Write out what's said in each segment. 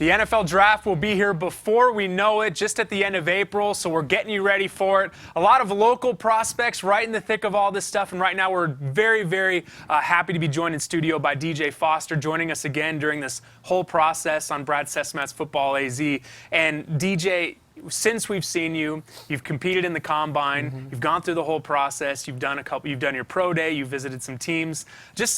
The NFL draft will be here before we know it, just at the end of April, so we're getting you ready for it. A lot of local prospects right in the thick of all this stuff, and right now we're very, very happy to be joined in studio by DJ Foster, joining us again during this whole process on Brad Cesmat's Football AZ. And DJ, since we've seen you, you've competed in the combine, you've gone through the whole process, you've done your pro day, you've visited some teams.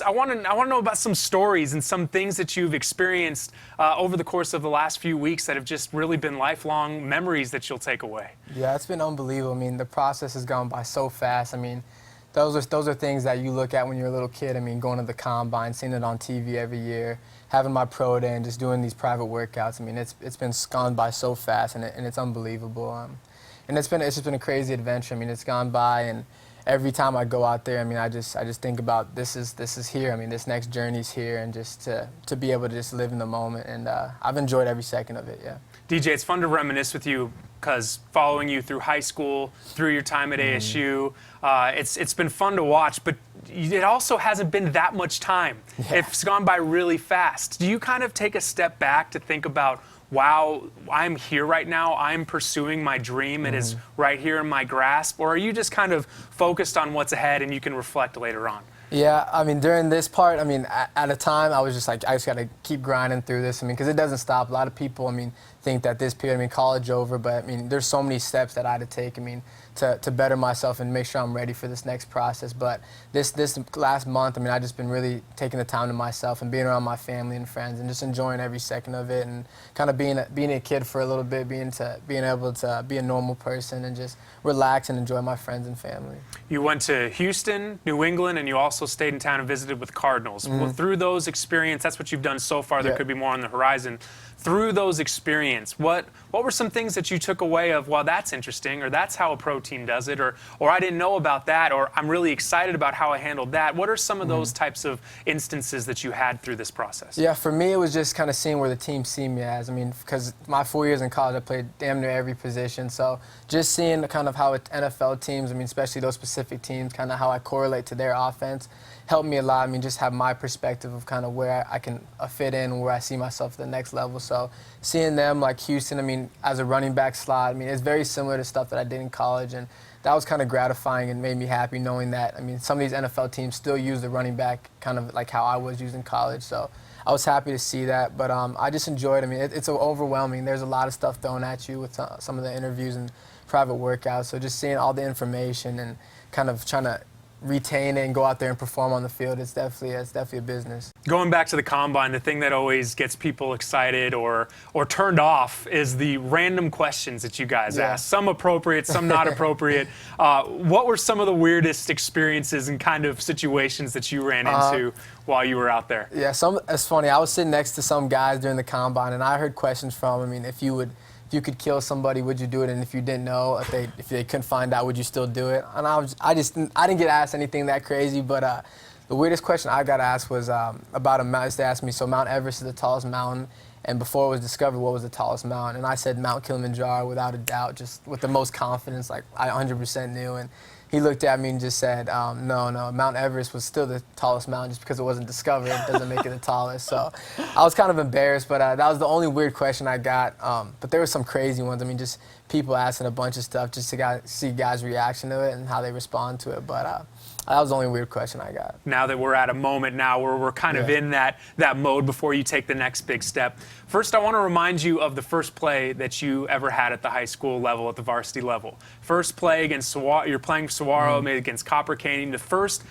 I want to know about some stories and some things that you've experienced over the course of the last few weeks that have just really been lifelong memories that you'll take away. Yeah, it's been unbelievable. I mean, the process has gone by so fast. I mean, those are things that you look at when you're a little kid. I mean, going to the combine, seeing it on TV every year, having my pro day, and just doing these private workouts. I mean, it's been gone by so fast, and it's unbelievable. And it's just been a crazy adventure. I mean, it's gone by, and every time I go out there, I mean, I just think about this is here. I mean, this next journey's here, and just to be able to just live in the moment. And I've enjoyed every second of it. Yeah. DJ, it's fun to reminisce with you, because following you through high school, through your time at ASU, it's been fun to watch, but it also hasn't been that much time. Yeah. It's gone by really fast. Do you kind of take a step back to think about, wow, I'm here right now, I'm pursuing my dream, it is right here in my grasp, or are you just kind of focused on what's ahead and you can reflect later on? Yeah, I mean, during this part, I mean, at a time, I was just like, I just got to keep grinding through this. I mean, because it doesn't stop. A lot of people, I mean, think that this period, I mean, college over, but I mean, there's so many steps that I had to take, I mean, to better myself and make sure I'm ready for this next process. But this last month, I mean, I've just been really taking the time to myself and being around my family and friends and just enjoying every second of it, and kind of being a kid for a little bit, being able to be a normal person and just relax and enjoy my friends and family. You went to Houston, New England, and you also stayed in town and visited with Cardinals. Well, through those experiences, that's what you've done so far. There could be more on the horizon. Through those experiences, what were some things that you took away of, well, that's interesting, or that's how a pro team does it, or I didn't know about that, or I'm really excited about how I handled that? What are some of those types of instances that you had through this process? Yeah, for me, it was just kind of seeing where the team see me as. I mean, because my 4 years in college, I played damn near every position. So just seeing kind of how NFL teams, I mean, especially those specific teams, kind of how I correlate to their offense, helped me a lot. I mean, just have my perspective of kind of where I can fit in, where I see myself at the next level. So seeing them, like Houston, I mean, as a running back slot, I mean, it's very similar to stuff that I did in college, and that was kind of gratifying and made me happy knowing that, I mean, some of these NFL teams still use the running back kind of like how I was using college. So I was happy to see that, but I just enjoyed it. I mean, it's overwhelming. There's a lot of stuff thrown at you with some of the interviews and private workouts. So just seeing all the information and kind of trying to retain it and go out there and perform on the field, it's definitely a business. Going back to the combine, the thing that always gets people excited or turned off is the random questions that you guys ask. Some appropriate, some not appropriate. What were some of the weirdest experiences and kind of situations that you ran into while you were out there? Yeah, it's funny. I was sitting next to some guys during the combine, and I heard questions from, I mean, if you could kill somebody, would you do it? And if you didn't know, if they couldn't find out, would you still do it? And I didn't get asked anything that crazy, but the weirdest question I got asked was about a mountain. They asked me, so Mount Everest is the tallest mountain, and before it was discovered, what was the tallest mountain? And I said Mount Kilimanjaro without a doubt, just with the most confidence, like I 100% knew. And he looked at me and just said, no, Mount Everest was still the tallest mountain. Just because it wasn't discovered, it doesn't make it the tallest. So I was kind of embarrassed, but that was the only weird question I got. But there were some crazy ones. I mean, just people asking a bunch of stuff just to see guys' reaction to it and how they respond to it. But that was the only weird question I got. Now that we're at a moment now where we're kind of in that mode before you take the next big step, first I want to remind you of the first play that you ever had at the high school level, at the varsity level. First play against Saguaro, you're playing Saguaro, maybe against Copper Canyon. The first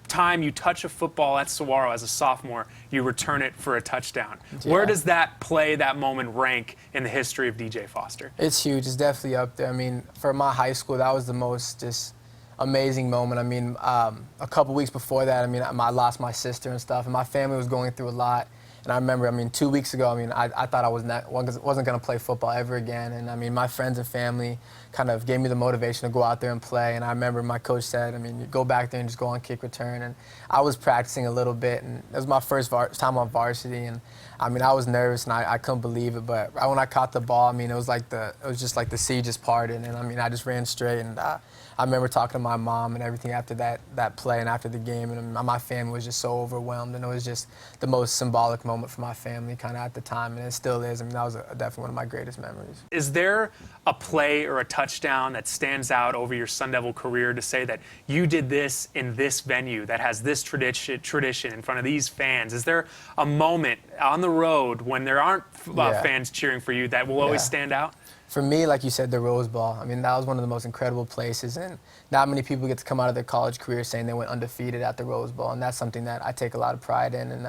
time you touch a football at Saguaro as a sophomore, you return it for a touchdown. Yeah. Where does that play, that moment rank in the history of DJ Foster? It's huge. It's definitely up there. I mean, for my high school, that was the most just amazing moment. I mean, a couple weeks before that, I mean, I lost my sister and stuff, and my family was going through a lot. And I remember, I mean, 2 weeks ago, I mean, I thought I wasn't going to play football ever again. And I mean, my friends and family kind of gave me the motivation to go out there and play. And I remember my coach said, I mean, you go back there and just go on kick return. And I was practicing a little bit, and it was my first time on varsity. And I mean, I was nervous and I couldn't believe it. But when I caught the ball, I mean, it was just like the sea just parted. And I mean, I just ran straight, and I remember talking to my mom and everything after that play and after the game, and my family was just so overwhelmed, and it was just the most symbolic moment for my family kind of at the time, and it still is. I mean, that was definitely one of my greatest memories. Is there a play or a touchdown that stands out over your Sun Devil career to say that you did this in this venue that has this tradition in front of these fans? Is there a moment on the road when there aren't fans cheering for you that will always stand out? For me, like you said, the Rose Bowl. I mean, that was one of the most incredible places, and not many people get to come out of their college career saying they went undefeated at the Rose Bowl, and that's something that I take a lot of pride in. And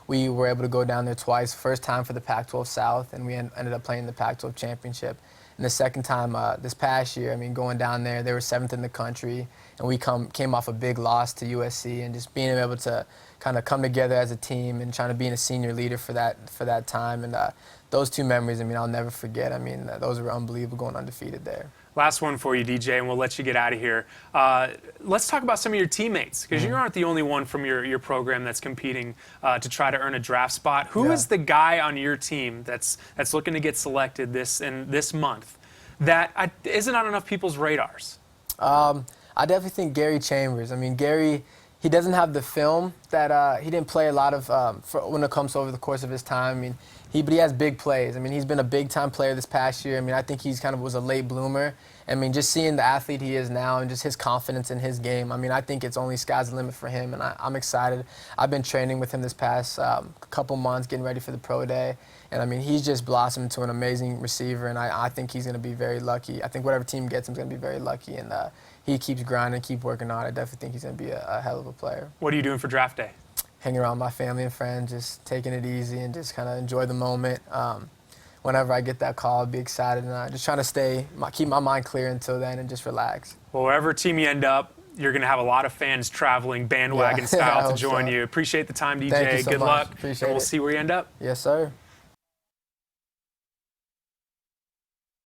we were able to go down there twice. First time for the Pac-12 South, and we ended up playing the Pac-12 Championship. And the second time this past year, I mean, going down there, they were 7th in the country, and we came off a big loss to USC, and just being able to kind of come together as a team and trying to be a senior leader for that time. And those two memories, I mean, I'll never forget. I mean, those were unbelievable, going undefeated there. Last one for you, DJ, and we'll let you get out of here. Let's talk about some of your teammates, because you aren't the only one from your program that's competing to try to earn a draft spot. Who is the guy on your team that's looking to get selected this month that isn't on enough people's radars? I definitely think Gary Chambers. I mean, Gary, he doesn't have the film that he didn't play a lot of when it comes over the course of his time. I mean, but he has big plays. I mean, he's been a big-time player this past year. I mean, I think he's kind of was a late bloomer. I mean, just seeing the athlete he is now and just his confidence in his game, I mean, I think it's only sky's the limit for him, and I'm excited. I've been training with him this past couple months, getting ready for the pro day, and I mean, he's just blossomed into an amazing receiver, and I think he's going to be very lucky. I think whatever team gets him is going to be very lucky, and he keeps grinding, keep working on it. I definitely think he's going to be a hell of a player. What are you doing for draft day? Hanging around my family and friends, just taking it easy and just kind of enjoy the moment. Whenever I get that call, I'll be excited, and just trying to keep my mind clear until then and just relax. Well, wherever team you end up, you're going to have a lot of fans traveling bandwagon style to join you. Appreciate the time, DJ. Thank you so Good much. luck. Appreciate and we'll it. see where you end up. Yes, sir.